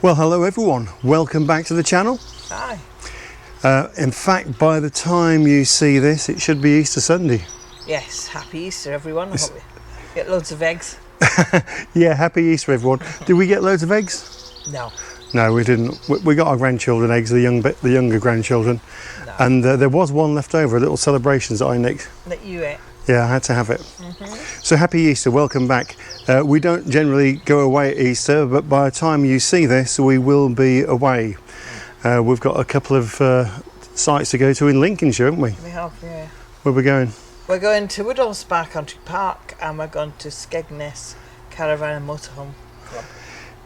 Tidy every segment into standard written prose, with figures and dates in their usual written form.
Well, hello everyone, welcome back to the channel. Hi. In fact, by the time you see this, it should be Easter Sunday. Yes, happy Easter everyone. I hope you get loads of eggs. Yeah, happy Easter everyone. Did we get loads of eggs? No. No, we didn't. We got our grandchildren eggs, the younger grandchildren. No. And there was one left over, a little celebrations that I nicked. That you ate? Yeah, I had to have it. So happy Easter, welcome back. We don't generally go away at Easter, but by the time you see this, we will be away. We've got a couple of sites to go to in Lincolnshire, haven't we? We have, yeah. Where are we going? We're going to Woodhall Spa Country Park and we're going to Skegness Caravan Motorhome Club.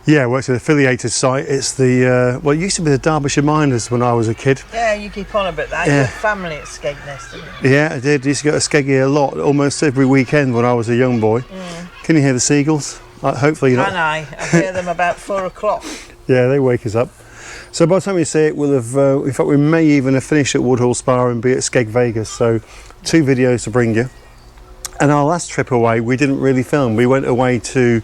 Yeah, well, it's an affiliated site. It's the, well, it used to be the Derbyshire Miners when I was a kid. Yeah, you keep on about that. Yeah. You had family at Skegness, didn't you? Yeah, I did. I used to go to Skeggy a lot, almost every weekend when I was a young boy. Can you hear the seagulls? Hopefully you're not. Can I hear them about 4 o'clock. Yeah, they wake us up. So by the time you see it, we'll have, in fact, we may even have finished at Woodhall Spa and be at Skeg Vegas. So 2 videos to bring you. And our last trip away, we didn't really film. We went away to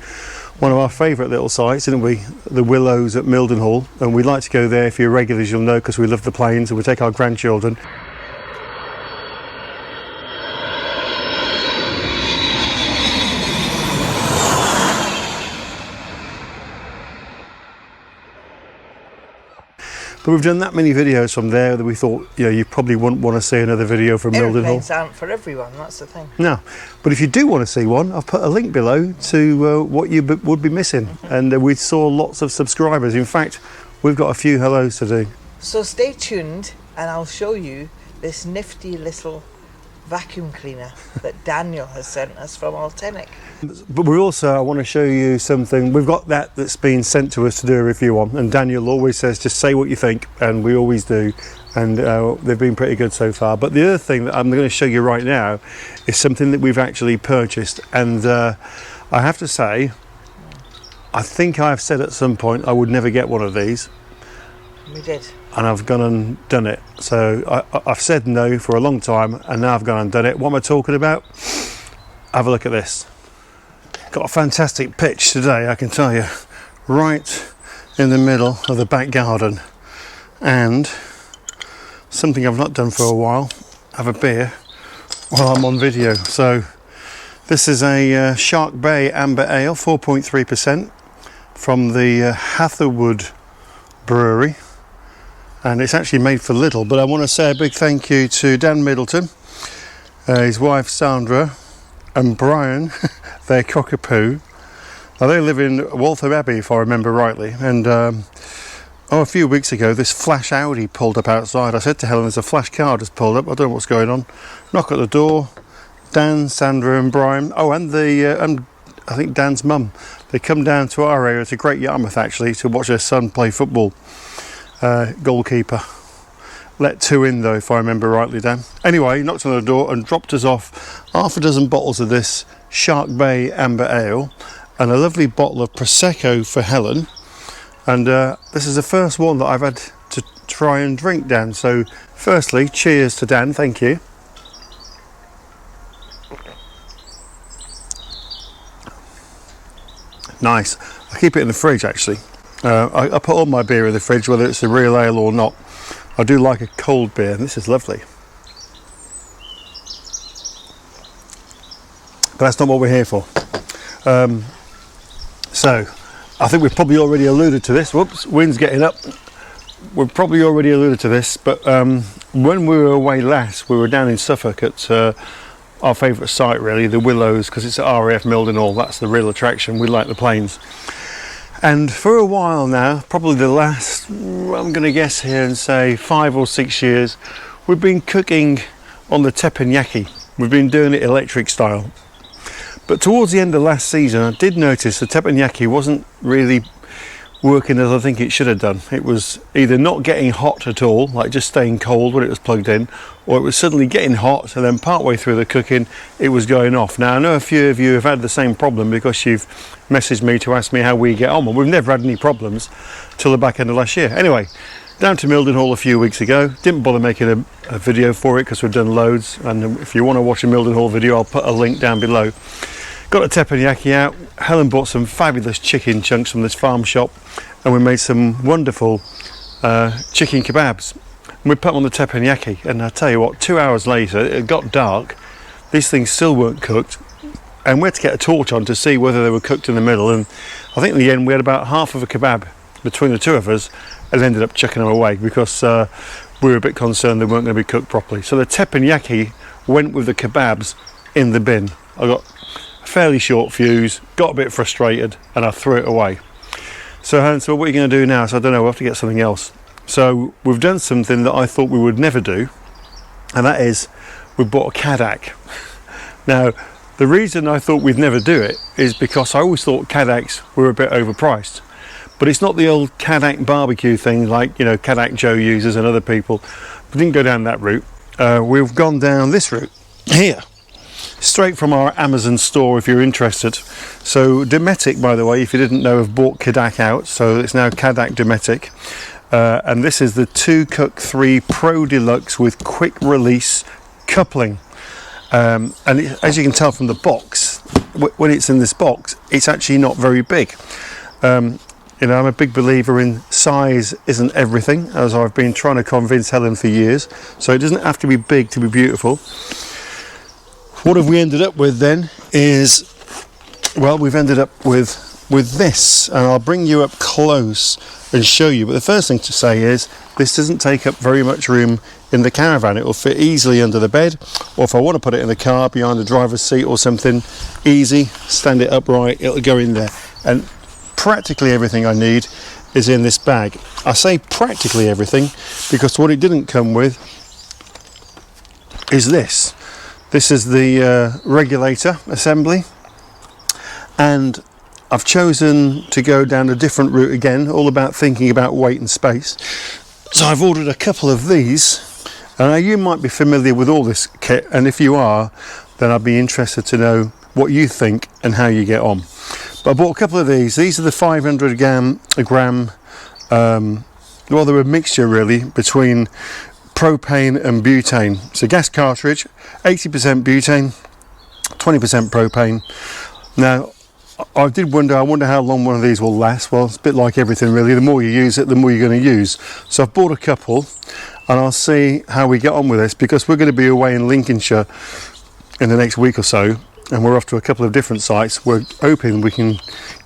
one of our favourite little sites, didn't we? The Willows at Mildenhall. And we'd like to go there. If you're regulars, you'll know, because we love the planes and we take our grandchildren. But we've done that many videos from there that we thought, you know, you probably wouldn't want to see another video from Mildenhall. Airplanes aren't for everyone, that's the thing. No, but if you do want to see one, I've put a link below to what you would be missing. And we saw lots of subscribers. In fact, we've got a few hellos to do. So stay tuned and I'll show you this nifty little vacuum cleaner that Daniel has sent us from Ultenic. But we also, I want to show you something. We've got that's been sent to us to do a review on, and Daniel always says just say what you think, and we always do, and they've been pretty good so far. But the other thing that I'm going to show you right now is something that we've actually purchased, and I have to say, I think I've said at some point I would never get one of these. We did. And I've gone and done it. So I've said no for a long time, and now I've gone and done it. What am I talking about? Have a look at this. Got a fantastic pitch today, I can tell you. Right in the middle of the back garden. And something I've not done for a while, have a beer while I'm on video. So this is a Shark Bay Amber Ale, 4.3% from the Hatherwood Brewery. And it's actually made for Lidl, but I want to say a big thank you to Dan Middleton, his wife Sandra, and Brian, their cockapoo. Now they live in Waltham Abbey, if I remember rightly, and a few weeks ago this flash Audi pulled up outside. I said to Helen, there's a flash car just pulled up, I don't know what's going on. Knock at the door, Dan, Sandra and Brian, and I think Dan's mum. They come down to our area to Great Yarmouth actually to watch their son play football. Goalkeeper. Let 2 in though, if I remember rightly, Dan. Anyway, he knocked on the door and dropped us off half a dozen bottles of this Shark Bay Amber Ale and a lovely bottle of Prosecco for Helen. And this is the first one that I've had to try and drink, Dan. So firstly, cheers to Dan, thank you. Nice. I keep it in the fridge actually. I put all my beer in the fridge, whether it's a real ale or not. I do like a cold beer, and this is lovely. But that's not what we're here for. So, I think we've probably already alluded to this. Whoops, wind's getting up. We've probably already alluded to this, but when we were away last, we were down in Suffolk at our favourite site really, the Willows, because it's at RAF Mildenhall. That's the real attraction. We like the planes. And for a while now, probably the last, I'm going to guess here and say 5 or 6 years, we've been cooking on the teppanyaki. We've been doing it electric style. But towards the end of last season, I did notice the teppanyaki wasn't really working as I think it should have done. It was either not getting hot at all, like just staying cold when it was plugged in, or it was suddenly getting hot, and then partway through the cooking it was going off. Now I know a few of you have had the same problem because you've messaged me to ask me how we get on, and we've never had any problems till the back end of last year. Anyway, down to Mildenhall a few weeks ago, didn't bother making a video for it because we've done loads, and if you want to watch a Mildenhall video I'll put a link down below. Got a teppanyaki out. Helen bought some fabulous chicken chunks from this farm shop, and we made some wonderful chicken kebabs. And we put them on the teppanyaki, and I tell you what, 2 hours later it got dark, these things still weren't cooked, and we had to get a torch on to see whether they were cooked in the middle, and I think in the end we had about half of a kebab between the two of us and ended up chucking them away because we were a bit concerned they weren't going to be cooked properly. So the teppanyaki went with the kebabs in the bin. I got a fairly short fuse, got a bit frustrated, and I threw it away. So Helen said, well, what are you going to do now? So I don't know, we'll have to get something else. So we've done something that I thought we would never do, and that is we bought a Cadac. Now, the reason I thought we'd never do it is because I always thought Cadacs were a bit overpriced. But it's not the old Cadac barbecue thing like, you know, Cadac Joe uses and other people. We didn't go down that route. We've gone down this route here, straight from our Amazon store if you're interested. So Dometic, by the way, if you didn't know, have bought Cadac out, so it's now Cadac Dometic. And this is the 2 Cook 3 Pro Deluxe with quick release coupling. And as you can tell from the box, when it's in this box, it's actually not very big. You know, I'm a big believer in size isn't everything, as I've been trying to convince Helen for years. So it doesn't have to be big to be beautiful. What have we ended up with then is, well, we've ended up with this, and I'll bring you up close and show you. But the first thing to say is this doesn't take up very much room in the caravan. It will fit easily under the bed, or if I want to put it in the car behind the driver's seat or something, easy, stand it upright, it'll go in there. And practically everything I need is in this bag. I say practically everything because what it didn't come with is this. This is the regulator assembly, and I've chosen to go down a different route again, all about thinking about weight and space. So I've ordered a couple of these, and you might be familiar with all this kit, and if you are, then I'd be interested to know what you think and how you get on. But I bought a couple of these. These are the 500 gram, well, they're a mixture really between propane and butane. It's a gas cartridge, 80% butane, 20% propane. Now, I wonder how long one of these will last. Well, it's a bit like everything really. The more you use it, the more you're going to use. So I've bought a couple, and I'll see how we get on with this, because we're going to be away in Lincolnshire in the next week or so, and we're off to a couple of different sites. We're hoping we can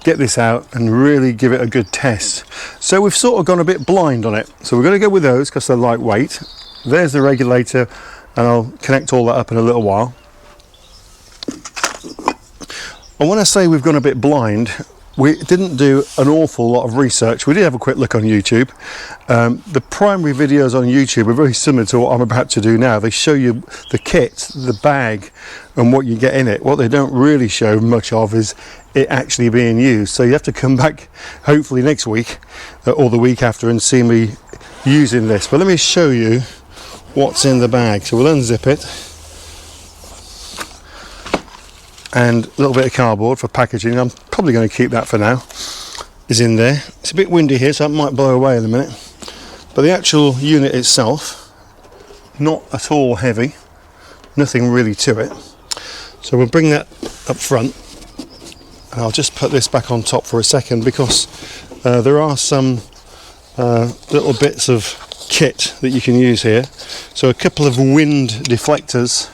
get this out and really give it a good test. So we've sort of gone a bit blind on it. So we're going to go with those because they're lightweight. There's the regulator, and I'll connect all that up in a little while. And when I say we've gone a bit blind, we didn't do an awful lot of research. We did have a quick look on YouTube. The primary videos on YouTube are very similar to what I'm about to do now. They show you the kit, the bag, and what you get in it. What they don't really show much of is it actually being used. So you have to come back hopefully next week or the week after and see me using this. But let me show you what's in the bag. So we'll unzip it. And a little bit of cardboard for packaging. I'm probably going to keep that for now. Is in there. It's a bit windy here, so it might blow away in a minute. But the actual unit itself, not at all heavy. Nothing really to it. So we'll bring that up front. And I'll just put this back on top for a second, because there are some little bits of kit that you can use here. So a couple of wind deflectors.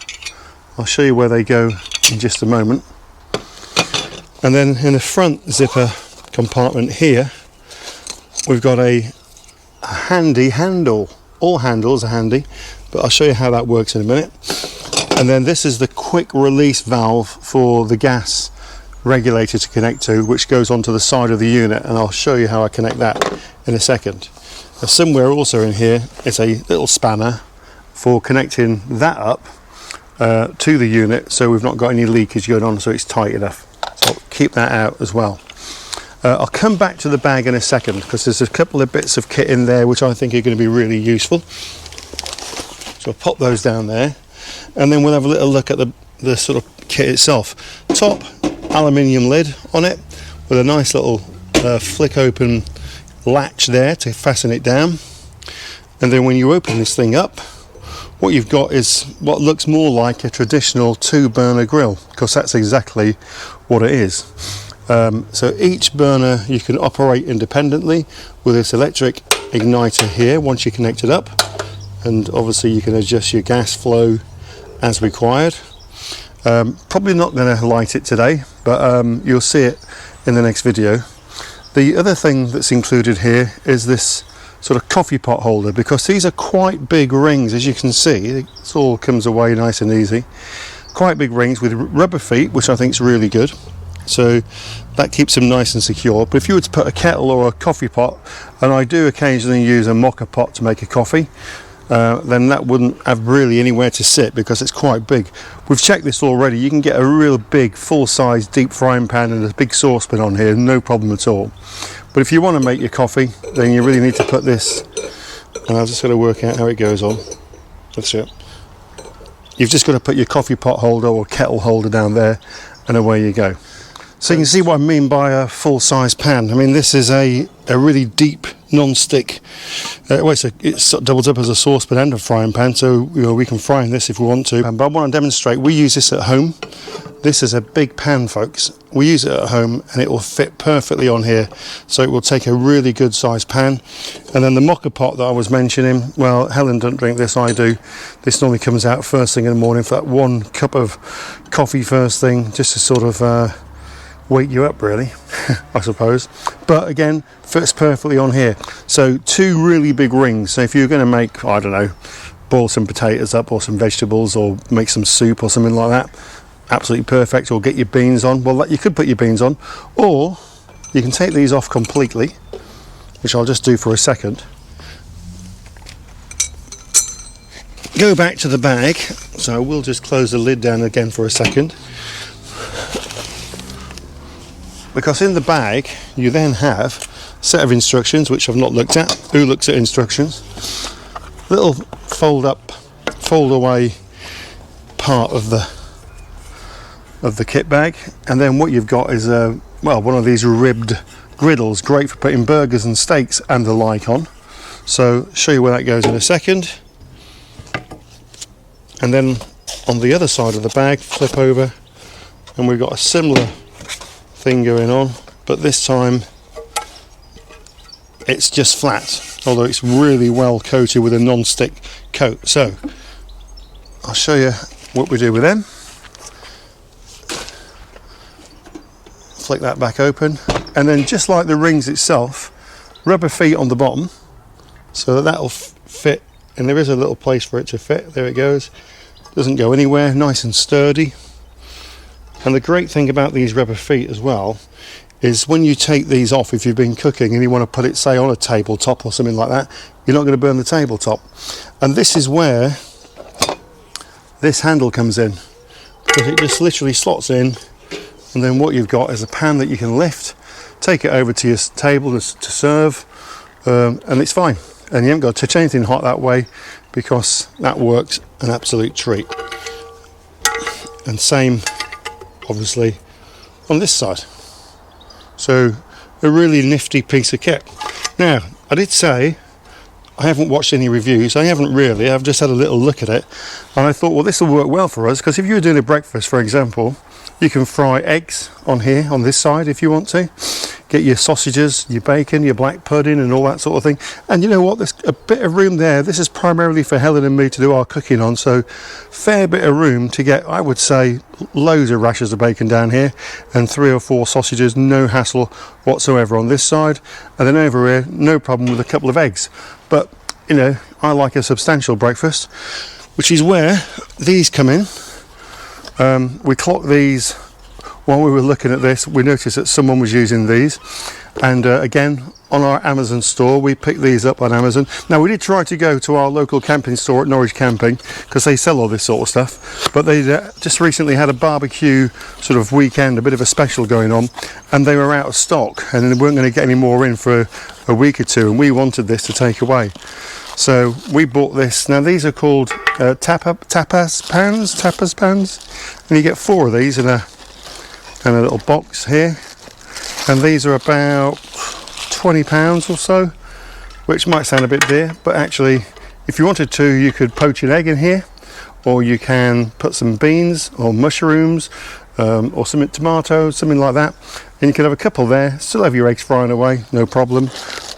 I'll show you where they go in just a moment. And then in the front zipper compartment here, we've got a handy handle. All handles are handy, but I'll show you how that works in a minute. And then this is the quick release valve for the gas regulator to connect to, which goes onto the side of the unit, and I'll show you how I connect that in a second. Now, somewhere also in here is a little spanner for connecting that up to the unit, so we've not got any leakage going on, so it's tight enough. So I'll keep that out as well. I'll come back to the bag in a second, because there's a couple of bits of kit in there which I think are going to be really useful. So I'll pop those down there, and then we'll have a little look at the sort of kit itself. Top aluminium lid on it with a nice little flick open latch there to fasten it down, and then when you open this thing up, what you've got is what looks more like a traditional 2-burner grill, because that's exactly what it is. So each burner you can operate independently with this electric igniter here once you connect it up, and obviously you can adjust your gas flow as required. Probably not going to light it today, but you'll see it in the next video. The other thing that's included here is this sort of coffee pot holder, because these are quite big rings, as you can see. It all comes away nice and easy. Quite big rings with rubber feet, which I think is really good. So that keeps them nice and secure. But if you were to put a kettle or a coffee pot, and I do occasionally use a mocha pot to make a coffee, then that wouldn't have really anywhere to sit because it's quite big. We've checked this already. You can get a real big full-size deep frying pan and a big saucepan on here, no problem at all. But if you want to make your coffee, then you really need to put this, and I've just got to work out how it goes on. That's it. You've just got to put your coffee pot holder or kettle holder down there, and away you go. So you can see what I mean by a full-size pan. I mean, this is a really deep non-stick. Well, it sort of doubles up as a saucepan and a frying pan, so we can fry in this if we want to. But I want to demonstrate. We use this at home. This is a big pan, folks. We use it at home, and it will fit perfectly on here. So it will take a really good sized pan. And then the mocha pot that I was mentioning, well, Helen doesn't drink this, I do. This normally comes out first thing in the morning for that 1 cup of coffee first thing, just to sort of wake you up, really, I suppose. But again, fits perfectly on here. So 2 really big rings. So if you're going to make, I don't know, boil some potatoes up or some vegetables or make some soup or something like that, absolutely perfect. Or get your beans on. Well, you could put your beans on, or you can take these off completely, which I'll just do for a second. Go back to the bag. So we'll just close the lid down again for a second. Because in the bag you then have a set of instructions, which I've not looked at. Who looks at instructions? Little fold away part of the kit bag, and then what you've got is one of these ribbed griddles, great for putting burgers and steaks and the like on. So show you where that goes in a second. And then on the other side of the bag, flip over, and we've got a similar thing going on, but this time it's just flat, although it's really well coated with a non-stick coat. So I'll show you what we do with them. Flick that back open, and then just like the rings itself, rubber feet on the bottom so that'll fit, and there is a little place for it to fit. There it goes, doesn't go anywhere, nice and sturdy. And the great thing about these rubber feet as well is when you take these off, if you've been cooking and you want to put it, say, on a tabletop or something like that, you're not going to burn the tabletop. And this is where this handle comes in, because it just literally slots in, and then what you've got is a pan that you can lift, take it over to your table to serve, and it's fine. And you haven't got to touch anything hot that way, because that works an absolute treat. And same obviously on this side. So a really nifty piece of kit. Now, I did say I haven't watched any reviews. I haven't really. I've just had a little look at it, and I thought, well, this will work well for us, because if you were doing a breakfast, for example, you can fry eggs on here on this side if you want to. Get your sausages, your bacon, your black pudding and all that sort of thing. And you know what, there's a bit of room there. This is primarily for Helen and me to do our cooking on, so fair bit of room to get, I would say, loads of rashers of bacon down here and 3 or 4 sausages, no hassle whatsoever on this side. And then over here, no problem with a couple of eggs. But, you know, I like a substantial breakfast, which is where these come in. We clocked these while we were looking at this. We noticed that someone was using these, and again, on our Amazon store, we picked these up on Amazon. Now, we did try to go to our local camping store at Norwich Camping, because they sell all this sort of stuff, but they just recently had a barbecue sort of weekend, a bit of a special going on, and they were out of stock, and they weren't going to get any more in for a week or two, and we wanted this to take away. So we bought this. Now, these are called tapas pans, and you get 4 of these in a little box here, and these are about £20 or so, which might sound a bit dear, but actually, if you wanted to, you could poach an egg in here, or you can put some beans or mushrooms, or some tomatoes, something like that, and you can have a couple there, still have your eggs frying away, no problem.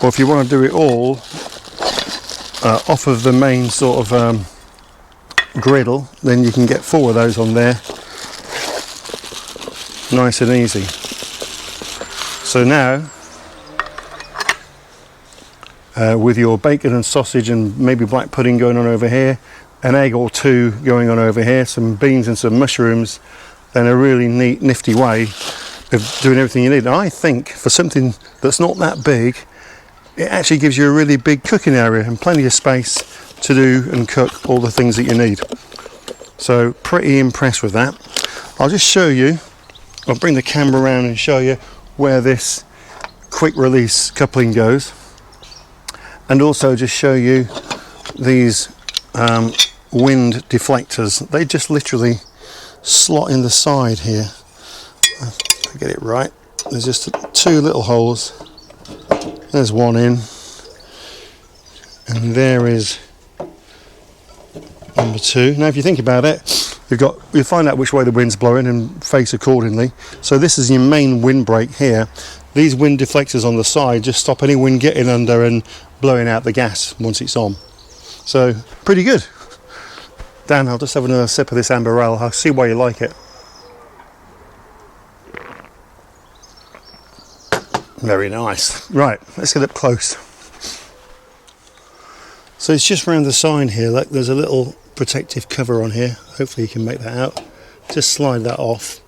Or if you want to do it all off of the main sort of griddle, then you can get 4 of those on there, nice and easy. So now, with your bacon and sausage and maybe black pudding going on over here, an egg or 2 going on over here, some beans and some mushrooms, then a really neat, nifty way of doing everything you need. And I think for something that's not that big, it actually gives you a really big cooking area and plenty of space to do and cook all the things that you need. So pretty impressed with that. I'll just show you, I'll bring the camera around and show you where this quick release coupling goes, and also just show you these wind deflectors. They just literally slot in the side here. If I get it right, there's just 2 little holes. There's one in, and there is number 2. Now if you think about it, you'll find out which way the wind's blowing and face accordingly. So this is your main windbreak here. These wind deflectors on the side just stop any wind getting under and blowing out the gas once it's on. So pretty good. Dan, I'll just have another sip of this amber ale. I'll see why you like it. Very nice. Right, let's get up close. So it's just around the side here, like there's a little protective cover on here. Hopefully you can make that out. Just slide that off,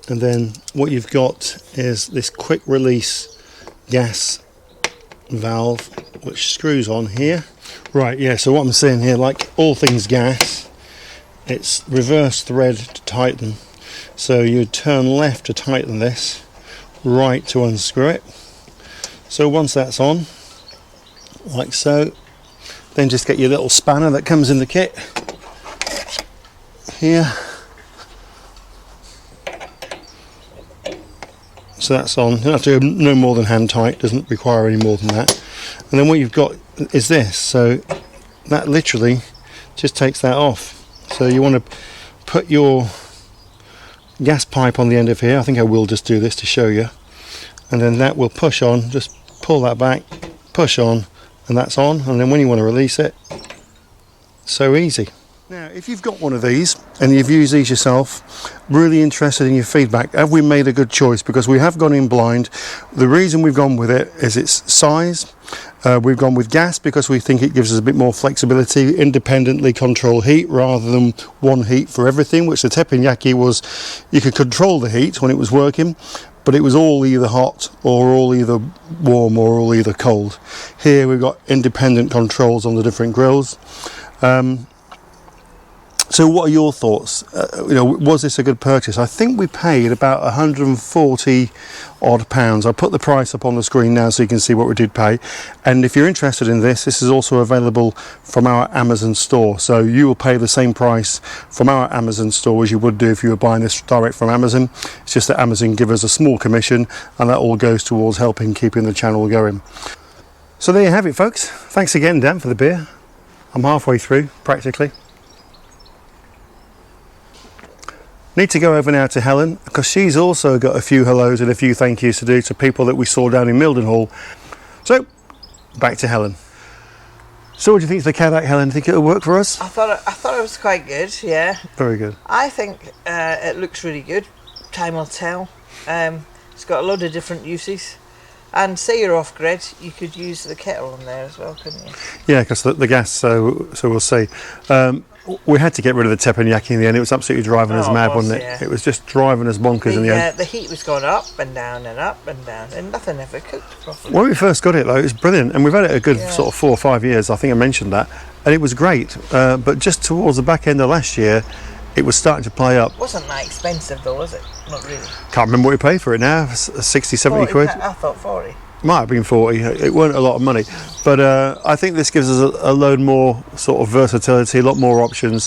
and then what you've got is this quick release gas valve which screws on here. Right, yeah, so what I'm saying here, like all things gas, it's reverse thread to tighten. So you turn left to tighten this, right to unscrew it. So once that's on, like so, then just get your little spanner that comes in the kit here. So that's on. You don't have to go no more than hand tight, doesn't require any more than that. And then what you've got is this, so that literally just takes that off. So you want to put your gas pipe on the end of here. I think I will just do this to show you, and then that will push on. Just pull that back, push on, and that's on. And then when you want to release it, so easy. Now if you've got one of these and you've used these yourself, really interested in your feedback. Have we made a good choice? Because we have gone in blind. The reason we've gone with it is its size. We've gone with gas because we think it gives us a bit more flexibility, independently control heat rather than one heat for everything, which the teppanyaki was, you could control the heat when it was working, but it was all either hot or all either warm or all either cold. Here we've got independent controls on the different grills. So what are your thoughts? Was this a good purchase? I think we paid about 140 odd pounds. I put the price up on the screen now so you can see what we did pay. And if you're interested in this, this is also available from our Amazon store. So you will pay the same price from our Amazon store as you would do if you were buying this direct from Amazon. It's just that Amazon give us a small commission, and that all goes towards helping keeping the channel going. So there you have it, folks. Thanks again, Dan, for the beer. I'm halfway through, practically. Need to go over now to Helen, because she's also got a few hellos and a few thank yous to do to people that we saw down in Mildenhall. So, back to Helen. So what do you think of the Cadac, Helen? Think it'll work for us? I thought it was quite good, yeah. Very good. I think it looks really good. Time will tell. It's got a load of different uses. And say you're off grid, you could use the kettle on there as well, couldn't you? Yeah, because the gas, so we'll see. We had to get rid of the teppanyaki in the end. It was absolutely driving us mad, wasn't it? Yeah. It was just driving us bonkers in the end. The heat was going up and down and up and down, and nothing ever cooked properly. When we first got it though, it was brilliant, and we've had it a good sort of 4 or 5 years. I think I mentioned that, and it was great. But just towards the back end of last year, it was starting to play up. It wasn't that expensive though, was it? Not really. Can't remember what we paid for it now. 60, 70 quid. I thought 40. Might have been 40. It weren't a lot of money, but I think this gives us a load more sort of versatility, a lot more options.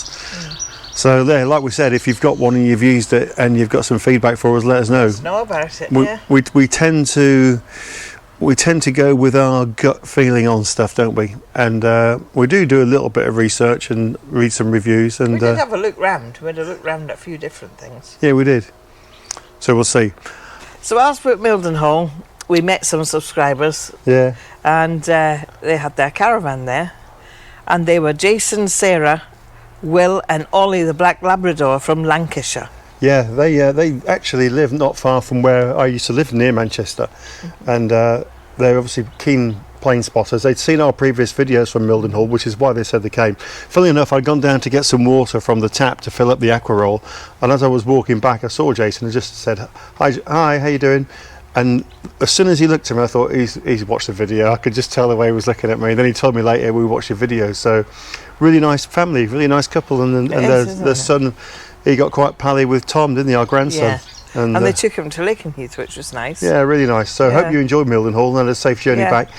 So there, like we said, if you've got one and you've used it and you've got some feedback for us, let us know. Let us know about it. We tend to go with our gut feeling on stuff, don't we? And we do a little bit of research and read some reviews. And we did have a look round. We had a look round at a few different things. Yeah, we did. So we'll see. So whilst we're at Mildenhall, we met some subscribers. Yeah. And they had their caravan there. And they were Jason, Sarah, Will and Ollie the Black Labrador from Lancashire. Yeah, they actually live not far from where I used to live, near Manchester. And they're obviously keen plane spotters. They'd seen our previous videos from Mildenhall, which is why they said they came. Funnily enough, I'd gone down to get some water from the tap to fill up the aqua roll, and as I was walking back I saw Jason and just said, hi, how you doing? And as soon as he looked at me I thought, he's watched the video. I could just tell the way he was looking at me. Then he told me later, we watched your video. So really nice family, really nice couple, and their son, he got quite pally with Tom, didn't he, our grandson? Yeah. And they took him to Lakenheath, which was nice. Yeah, really nice. So I hope you enjoyed Mildenhall and had a safe journey back.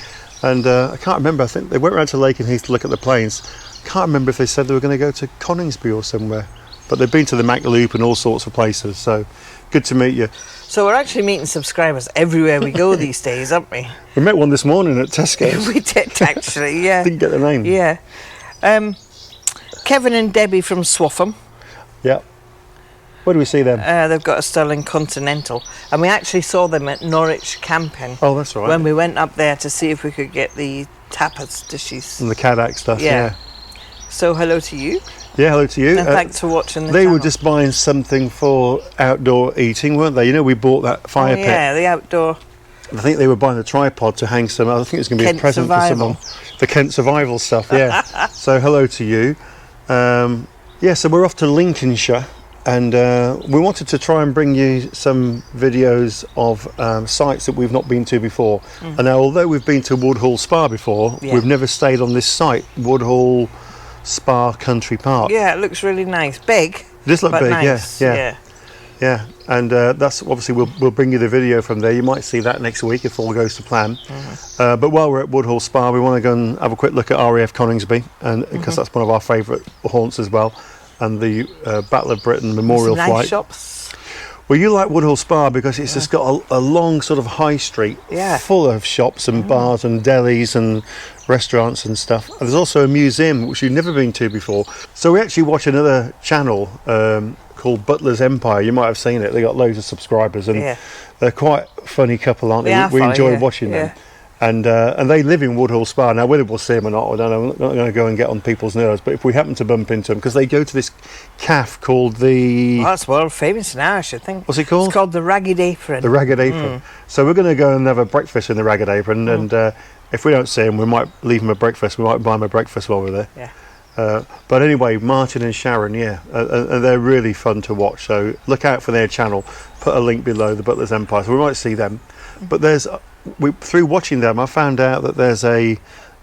And I can't remember, I think they went round to Lakenheath to look at the planes. Can't remember if they said they were going to go to Coningsby or somewhere. But they've been to the Mac Loop and all sorts of places, so good to meet you. So we're actually meeting subscribers everywhere we go these days, aren't we? We met one this morning at Tesco's. We did actually, yeah. Didn't get the name. Yeah. Kevin and Debbie from Swaffham. Yeah. Where do we see them? They've got a Stirling Continental, and we actually saw them at Norwich camping. Oh, that's right. When we went up there to see if we could get the tapas dishes. And the Cadac stuff, yeah. So hello to you. Yeah, hello to you. And thanks for watching the They channel. were just buying something for outdoor eating, weren't they? You know, we bought that fire pit. Yeah, the outdoor. I think they were buying a tripod to hang some. I think it's going to be Kent a present Survival. for someone. The Kent Survival stuff, yeah. So hello to you. Yeah, so we're off to Lincolnshire, and we wanted to try and bring you some videos of sites that we've not been to before. And now, although we've been to Woodhall Spa before, we've never stayed on this site, Woodhall Spa Country Park. Yeah, it looks really nice. Big. It does look but big, nice. yeah. And that's obviously we'll bring you the video from there. You might see that next week if all goes to plan. But while we're at Woodhall Spa, we want to go and have a quick look at RAF Coningsby, and because that's one of our favourite haunts as well, and the Battle of Britain Memorial nice Flight. Shops. Well, you like Woodhall Spa because it's just got a long sort of high street full of shops and bars and delis and restaurants and stuff. And there's also a museum which you've never been to before. So we actually watch another channel called Butlers Empire. You might have seen it. They got loads of subscribers, and they're quite a funny couple, aren't they? We enjoy watching them. And they live in Woodhall Spa. Now, whether we'll see them or not, I don't know. I'm not going to go and get on people's nerves. But if we happen to bump into them, because they go to this cafe called the... Well, that's world famous now, I should think. What's it called? It's called the Ragged Apron. The Ragged Apron. So we're going to go and have a breakfast in the Ragged Apron. And if we don't see them, we might leave them a breakfast. We might buy them a breakfast while we're there. Yeah. But anyway, Martin and Sharon, they're really fun to watch. So look out for their channel. Put a link below, the Butlers Empire. So we might see them. But there's... through watching them, I found out that there's a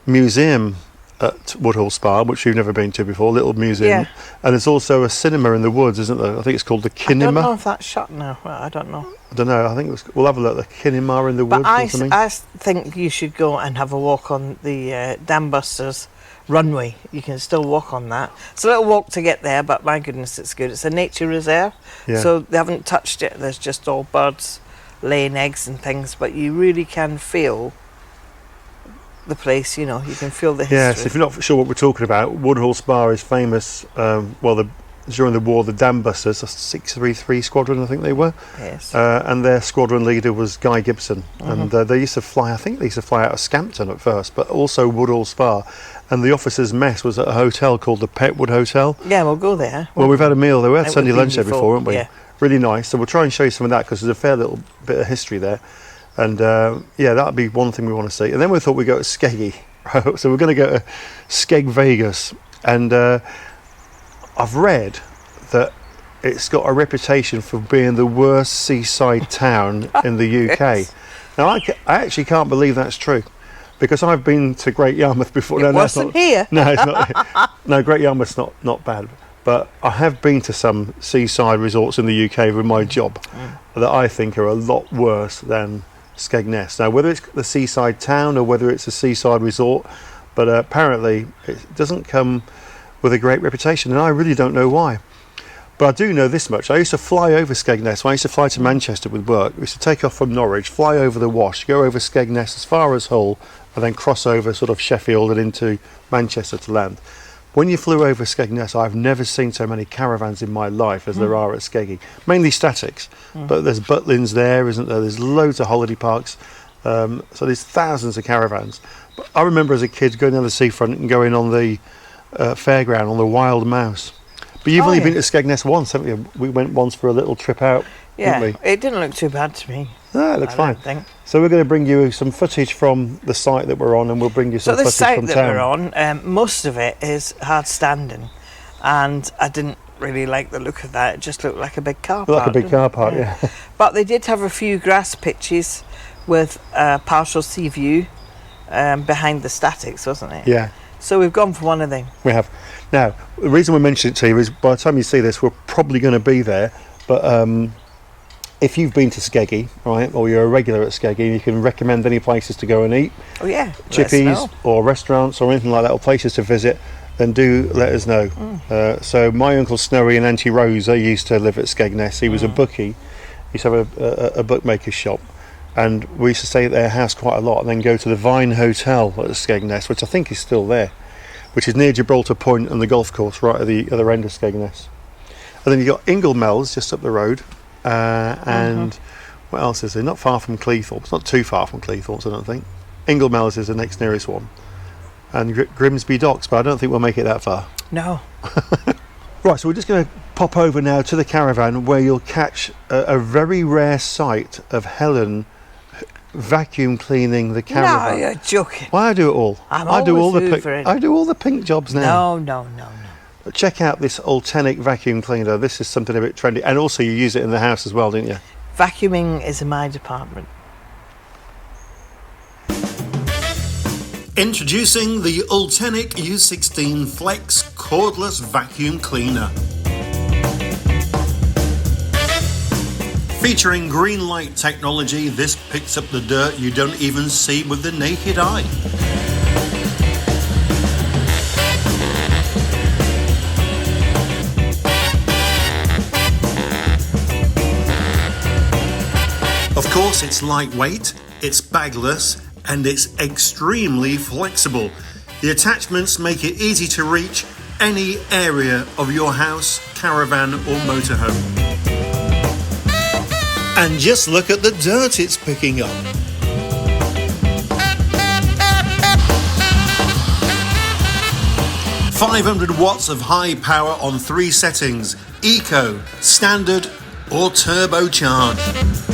museum at Woodhall Spa, which you've never been to before, a little museum. And there's also a cinema in the woods, isn't there? I think it's called the Kinema. I don't know if that's shut now. Well, I don't know. I don't know. I think we'll have a look at the Kinema in the woods or something. I think you should go and have a walk on the Dam Busters runway. You can still walk on that. It's a little walk to get there, but my goodness, it's good. It's a nature reserve, so they haven't touched it. There's just all birds laying eggs and things, but you really can feel the place, you know, you can feel the history. Yes, if you're not sure what we're talking about, Woodhall Spa is famous, during the war, the Dam Busters, a 633 squadron, I think they were. Yes. And their squadron leader was Guy Gibson. And they used to fly, I think they used to fly out of Scampton at first, but also Woodhall Spa. And the officers' mess was at a hotel called the Petwood Hotel. Yeah, we'll go there. Well, we've had a meal there. We had Sunday lunch there before, haven't we? Yeah. Really nice. So we'll try and show you some of that because there's a fair little bit of history there. And that'll be one thing we want to see. And then we thought we'd go to Skeggy. So we're going to go to Skeg Vegas. And I've read that it's got a reputation for being the worst seaside town in the UK. Now, I actually can't believe that's true. Because I've been to Great Yarmouth before. It wasn't here. No, it's not. No, Great Yarmouth's not bad. But I have been to some seaside resorts in the UK with my job that I think are a lot worse than Skegness. Now, whether it's the seaside town or whether it's a seaside resort, but apparently it doesn't come with a great reputation, and I really don't know why. But I do know this much. I used to fly over Skegness. When I used to fly to Manchester with work, we used to take off from Norwich, fly over the Wash, go over Skegness as far as Hull, and then cross over sort of Sheffield and into Manchester to land. When you flew over Skegness, I've never seen so many caravans in my life as there are at Skeggy. Mainly statics, but there's Butlers there, isn't there? There's loads of holiday parks. So there's thousands of caravans. But I remember as a kid going down the seafront and going on the fairground on the Wild Mouse. But you've only been to Skegness once, haven't you? We went once for a little trip out, didn't we? It didn't look too bad to me. No, it looks fine. So we're going to bring you some footage from the site that we're on, and we'll bring you some footage from town. So the site that we're on, most of it is hard standing, and I didn't really like the look of that. It just looked like a big car park. Like a big car park, yeah. But they did have a few grass pitches with partial sea view behind the statics, wasn't it? Yeah. So we've gone for one of them. We have. Now, the reason we mentioned it to you is by the time you see this, we're probably going to be there, but if you've been to Skeggy, right, or you're a regular at Skeggy, you can recommend any places to go and eat. Oh yeah, chippies or restaurants or anything like that, or places to visit, then do let us know. So my Uncle Snowy and Auntie Rose, they used to live at Skegness. He was a bookie. He used to have a bookmaker's shop, and we used to stay at their house quite a lot and then go to the Vine Hotel at Skegness, which I think is still there, which is near Gibraltar Point and the golf course right at the other end of Skegness. And then you've got Inglemells just up the road. And what else is there? Not far from Cleethorpes. It's not too far from Cleethorpes, I don't think. Inglemells is the next nearest one. And Grimsby Docks, but I don't think we'll make it that far. No. Right, so we're just going to pop over now to the caravan where you'll catch a very rare sight of Helen vacuum cleaning the caravan. No, you're joking. Well, I do it all. I do all the pink jobs now. No. Check out this Ultenic vacuum cleaner. This is something a bit trendy, and also you use it in the house as well, didn't you? Vacuuming is in my department. Introducing the Ultenic U16 Flex Cordless Vacuum Cleaner. Featuring green light technology, this picks up the dirt you don't even see with the naked eye. Of course, it's lightweight, it's bagless, and it's extremely flexible. The attachments make it easy to reach any area of your house, caravan or motorhome. And just look at the dirt it's picking up. .500 watts of high power on 3 settings: Eco, Standard or Turbocharged.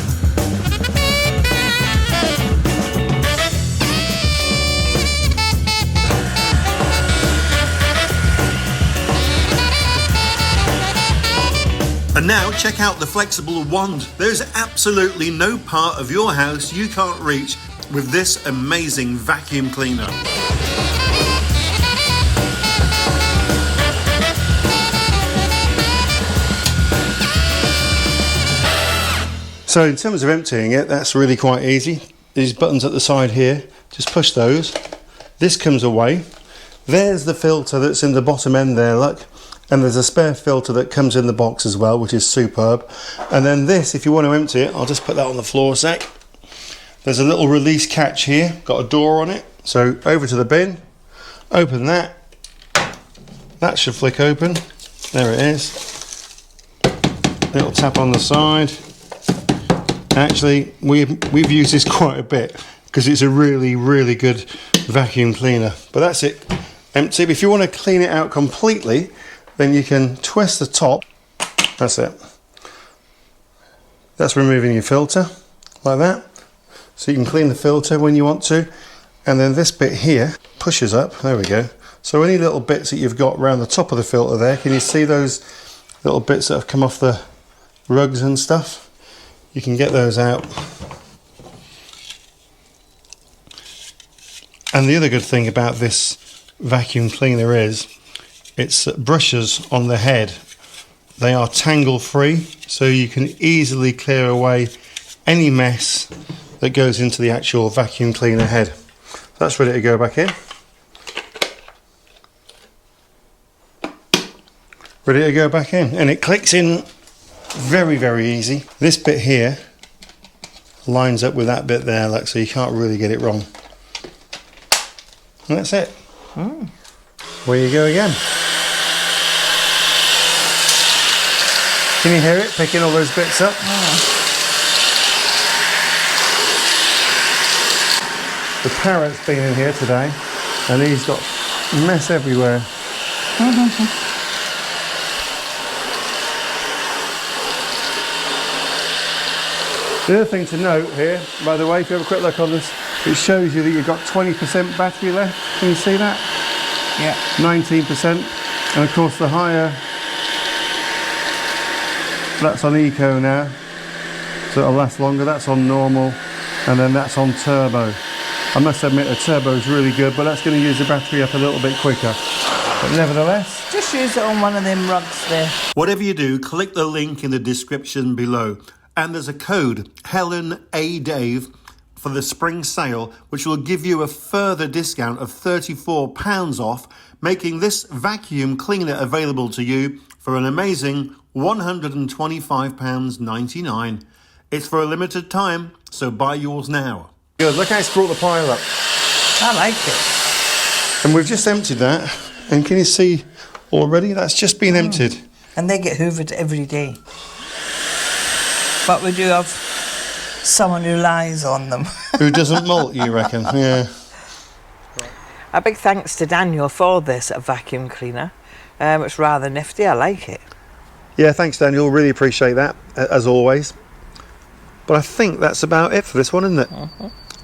And now check out the flexible wand. There's absolutely no part of your house you can't reach with this amazing vacuum cleaner. So in terms of emptying it, that's really quite easy. These buttons at the side here, just push those. This comes away. There's the filter that's in the bottom end there, look. And there's a spare filter that comes in the box as well, which is superb. And then this, if you want to empty it, I'll just put that on the floor a sec. There's a little release catch here, got a door on it. So over to the bin, open that. That should flick open. There it is. Little tap on the side. Actually, we've used this quite a bit because it's a really, really good vacuum cleaner. But that's it, empty. But if you want to clean it out completely, then you can twist the top. That's it. That's removing your filter, like that. So you can clean the filter when you want to. And then this bit here pushes up, there we go. So any little bits that you've got around the top of the filter there, can you see those little bits that have come off the rugs and stuff? You can get those out. And the other good thing about this vacuum cleaner is it's brushes on the head. They are tangle free, so you can easily clear away any mess that goes into the actual vacuum cleaner head. That's ready to go back in. Ready to go back in, and it clicks in very, very easy. This bit here lines up with that bit there, like, so you can't really get it wrong. And that's it. Where you go again. Can you hear it picking all those bits up? The parrot's been in here today and he's got mess everywhere. The other thing to note here, by the way, if you have a quick look on this, it shows you that you've got 20% battery left. Can you see that? Yeah. 19%. And of course the higher, that's on eco now, so it'll last longer. That's on normal, and then that's on turbo. I must admit the turbo is really good, but that's going to use the battery up a little bit quicker. But nevertheless, just use it on one of them rugs there. Whatever you do, click the link in the description below. And there's a code, Helen A. Dave, for the spring sale, which will give you a further discount of £34 off, making this vacuum cleaner available to you for an amazing £125.99. It's for a limited time, so buy yours now. Good, look how it's brought the pile up. I like it. And we've just emptied that, and can you see already that's just been emptied? And they get hoovered every day. But we do have someone who lies on them. Who doesn't molt, you reckon? Yeah. A big thanks to Daniel for this vacuum cleaner. It's rather nifty, I like it. Yeah, thanks Daniel, really appreciate that, as always. But I think that's about it for this one, isn't it?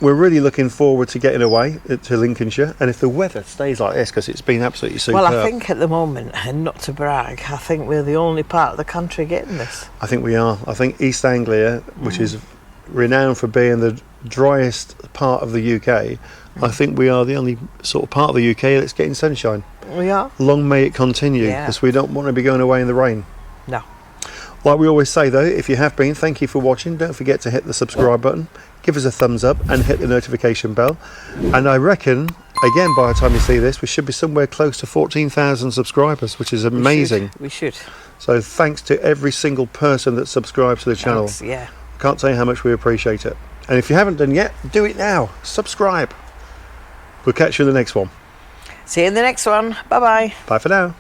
We're really looking forward to getting away to Lincolnshire, and if the weather stays like this, because it's been absolutely superb. Well, I think at the moment, and not to brag, I think we're the only part of the country getting this. I think we are. I think East Anglia, which is renowned for being the driest part of the UK, I think we are the only sort of part of the UK that's getting sunshine. We are. Long may it continue, because we don't want to be going away in the rain. No. Like we always say though, if you have been, thank you for watching. Don't forget to hit the subscribe button, give us a thumbs up and hit the notification bell. And I reckon, again, by the time you see this, we should be somewhere close to 14,000 subscribers, which is amazing. We should. So thanks to every single person that subscribes to the channel. Thanks, yeah. Can't tell you how much we appreciate it. And if you haven't done yet, do it now. Subscribe. We'll catch you in the next one. See you in the next one. Bye-bye. Bye for now.